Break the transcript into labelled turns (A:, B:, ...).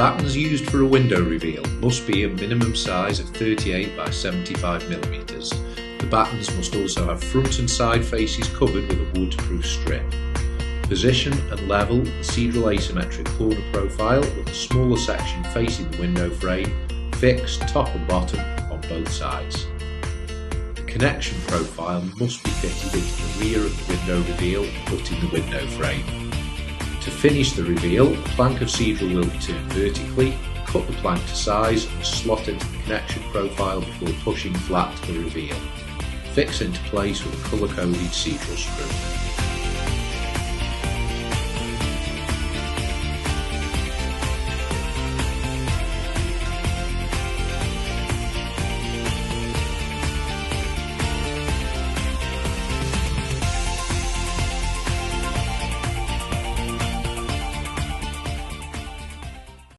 A: battens used for a window reveal must be a minimum size of 38 by 75mm. The battens must also have front and side faces covered with a waterproof strip. Position and level the Cedral asymmetric corner profile with the smaller section facing the window frame, fixed top and bottom on both sides. The connection profile must be fitted into the rear of the window reveal, cutting the window frame. To finish the reveal, a plank of Cedral will be turned vertically, cut the plank to size and slot into the connection profile before pushing flat to the reveal. Fix into place with a colour-coded Cedral screw.